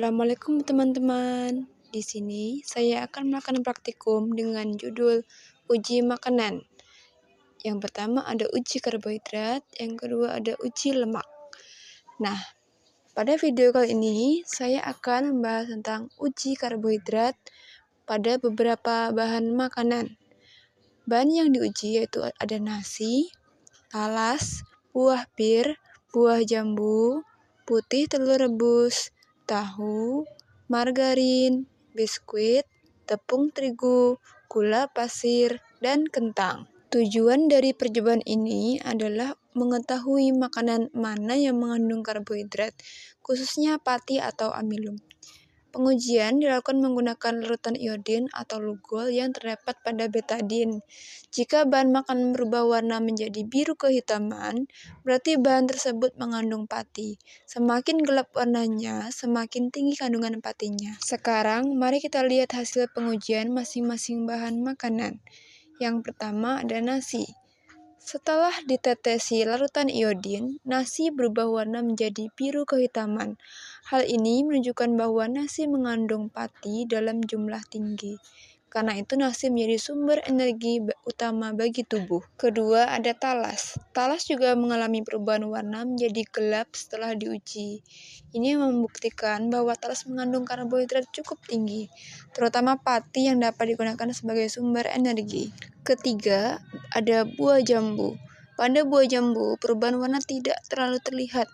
Assalamualaikum teman-teman. Di sini saya akan melakukan praktikum dengan judul uji makanan. Yang pertama ada uji karbohidrat, yang kedua ada uji lemak. Nah, pada video kali ini saya akan membahas tentang uji karbohidrat pada beberapa bahan makanan. Bahan yang diuji yaitu ada nasi, talas, buah pir, buah jambu, putih telur rebus, tahu, margarin, biskuit, tepung terigu, gula pasir, dan kentang. Tujuan dari percobaan ini adalah mengetahui makanan mana yang mengandung karbohidrat, khususnya pati atau amilum. Pengujian dilakukan menggunakan larutan iodin atau lugol yang terdapat pada betadin. Jika bahan makanan berubah warna menjadi biru kehitaman, berarti bahan tersebut mengandung pati. Semakin gelap warnanya, semakin tinggi kandungan patinya. Sekarang, mari kita lihat hasil pengujian masing-masing bahan makanan. Yang pertama ada nasi. Setelah ditetesi larutan iodin, nasi berubah warna menjadi biru kehitaman. Hal ini menunjukkan bahwa nasi mengandung pati dalam jumlah tinggi. Karena itu nasi menjadi sumber energi utama bagi tubuh. Kedua ada talas. Talas juga mengalami perubahan warna menjadi gelap setelah diuji. Ini membuktikan bahwa talas mengandung karbohidrat cukup tinggi, terutama pati yang dapat digunakan sebagai sumber energi. Ketiga, ada buah jambu. Pada buah jambu, perubahan warna tidak terlalu terlihat.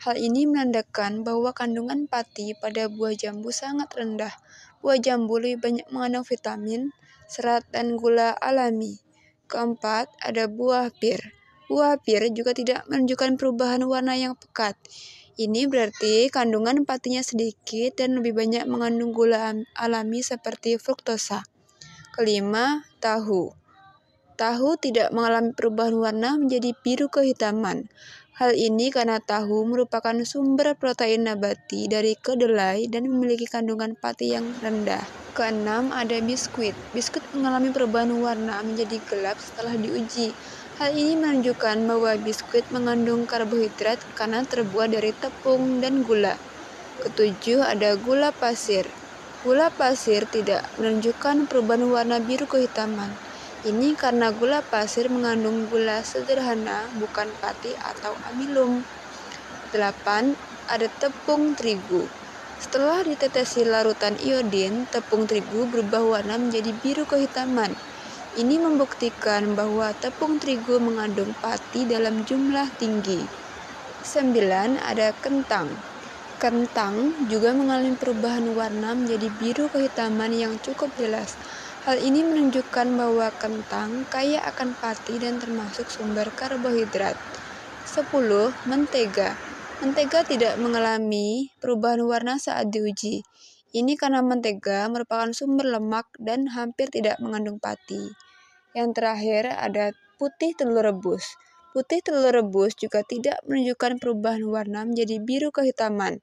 Hal ini menandakan bahwa kandungan pati pada buah jambu sangat rendah. Buah jambu lebih banyak mengandung vitamin, serat, dan gula alami. Keempat, ada buah pir. Buah pir juga tidak menunjukkan perubahan warna yang pekat. Ini berarti kandungan patinya sedikit dan lebih banyak mengandung gula alami seperti fruktosa. Kelima, tahu. Tahu tidak mengalami perubahan warna menjadi biru kehitaman. Hal ini karena tahu merupakan sumber protein nabati dari kedelai dan memiliki kandungan pati yang rendah. Keenam, ada biskuit. Biskuit mengalami perubahan warna menjadi gelap setelah diuji. Hal ini menunjukkan bahwa biskuit mengandung karbohidrat karena terbuat dari tepung dan gula. Ketujuh, ada gula pasir. Gula pasir tidak menunjukkan perubahan warna biru kehitaman. Ini karena gula pasir mengandung gula sederhana, bukan pati atau amilum. 8. Ada tepung terigu. Setelah ditetesi larutan iodin, tepung terigu berubah warna menjadi biru kehitaman. Ini membuktikan bahwa tepung terigu mengandung pati dalam jumlah tinggi. 9. Ada kentang. Kentang juga mengalami perubahan warna menjadi biru kehitaman yang cukup jelas. Hal ini menunjukkan bahwa kentang kaya akan pati dan termasuk sumber karbohidrat. 10. Mentega. Mentega tidak mengalami perubahan warna saat diuji. Ini karena mentega merupakan sumber lemak dan hampir tidak mengandung pati. Yang terakhir ada putih telur rebus. Putih telur rebus juga tidak menunjukkan perubahan warna menjadi biru kehitaman.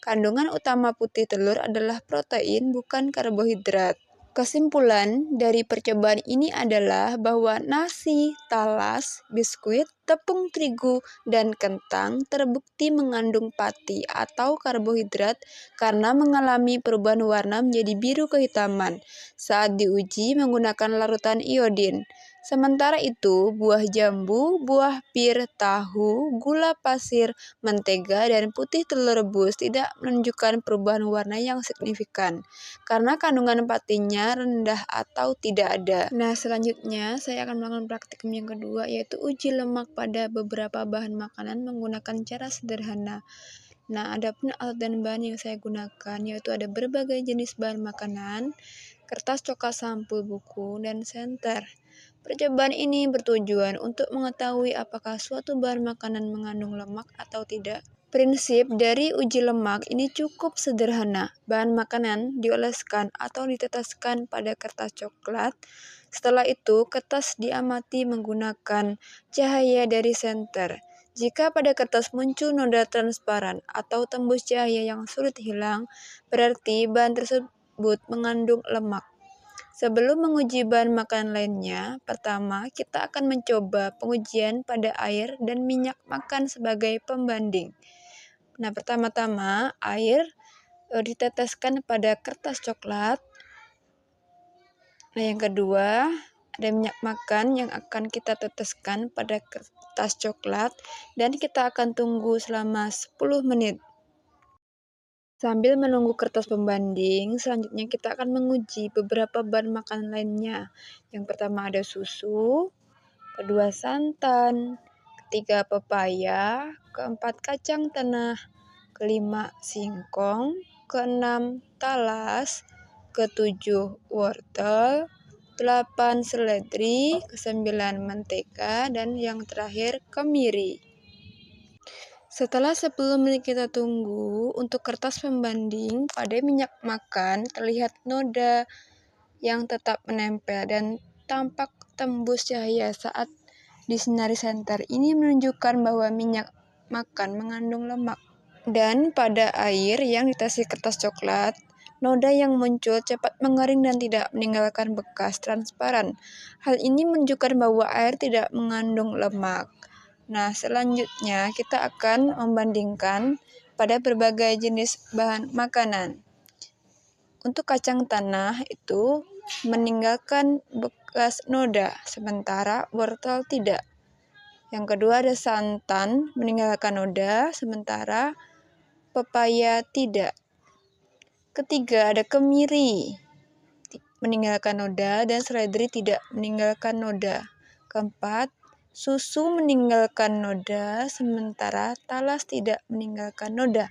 Kandungan utama putih telur adalah protein, bukan karbohidrat. Kesimpulan dari percobaan ini adalah bahwa nasi, talas, biskuit, tepung terigu, dan kentang terbukti mengandung pati atau karbohidrat karena mengalami perubahan warna menjadi biru kehitaman saat diuji menggunakan larutan iodin. Sementara itu, buah jambu, buah pir, tahu, gula pasir, mentega, dan putih telur rebus tidak menunjukkan perubahan warna yang signifikan karena kandungan patinya rendah atau tidak ada. Nah, selanjutnya saya akan melakukan praktikum yang kedua, yaitu uji lemak pada beberapa bahan makanan menggunakan cara sederhana. Nah, adapun alat dan bahan yang saya gunakan yaitu ada berbagai jenis bahan makanan, kertas coklat sampul buku, dan senter. Percobaan ini bertujuan untuk mengetahui apakah suatu bahan makanan mengandung lemak atau tidak. Prinsip dari uji lemak ini cukup sederhana. Bahan makanan dioleskan atau diteteskan pada kertas coklat. Setelah itu, kertas diamati menggunakan cahaya dari senter. Jika pada kertas muncul noda transparan atau tembus cahaya yang sulit hilang, berarti bahan tersebut mengandung lemak. Sebelum menguji bahan makanan lainnya, pertama kita akan mencoba pengujian pada air dan minyak makan sebagai pembanding. Nah, pertama-tama air diteteskan pada kertas coklat. Nah, yang kedua, ada minyak makan yang akan kita teteskan pada kertas coklat dan kita akan tunggu selama 10 menit. Sambil menunggu kertas pembanding, selanjutnya kita akan menguji beberapa bahan makanan lainnya. Yang pertama ada susu, kedua santan, ketiga pepaya, keempat kacang tanah, kelima singkong, keenam talas, ketujuh wortel, 8 seledri, ke-9 mentega, dan yang terakhir kemiri. Setelah 10 menit kita tunggu, untuk kertas pembanding pada minyak makan terlihat noda yang tetap menempel dan tampak tembus cahaya saat disinari senter. Ini menunjukkan bahwa minyak makan mengandung lemak. Dan pada air yang ditesi kertas coklat, noda yang muncul cepat mengering dan tidak meninggalkan bekas transparan. Hal ini menunjukkan bahwa air tidak mengandung lemak. Nah, selanjutnya kita akan membandingkan pada berbagai jenis bahan makanan. Untuk kacang tanah itu meninggalkan bekas noda, sementara wortel tidak. Yang kedua ada santan meninggalkan noda, sementara pepaya tidak. Ketiga ada kemiri meninggalkan noda dan seledri tidak meninggalkan noda. Keempat, susu meninggalkan noda sementara talas tidak meninggalkan noda.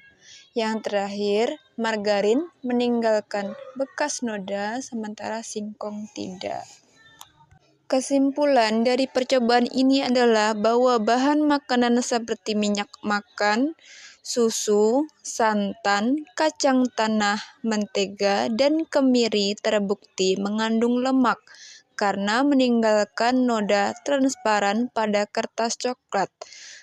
Yang terakhir, margarin meninggalkan bekas noda sementara singkong tidak. Kesimpulan dari percobaan ini adalah bahwa bahan makanan seperti minyak makan, susu, santan, kacang tanah, mentega, dan kemiri terbukti mengandung lemak karena meninggalkan noda transparan pada kertas coklat.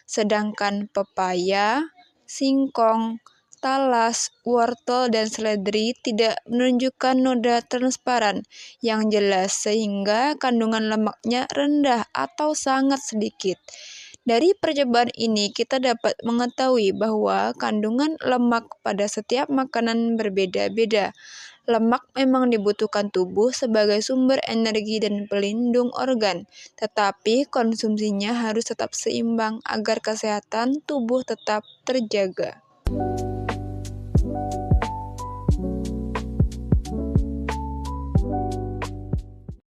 Sedangkan pepaya, singkong, talas, wortel, dan seledri tidak menunjukkan noda transparan yang jelas sehingga kandungan lemaknya rendah atau sangat sedikit. Dari percobaan ini kita dapat mengetahui bahwa kandungan lemak pada setiap makanan berbeda-beda. Lemak memang dibutuhkan tubuh sebagai sumber energi dan pelindung organ, tetapi konsumsinya harus tetap seimbang agar kesehatan tubuh tetap terjaga.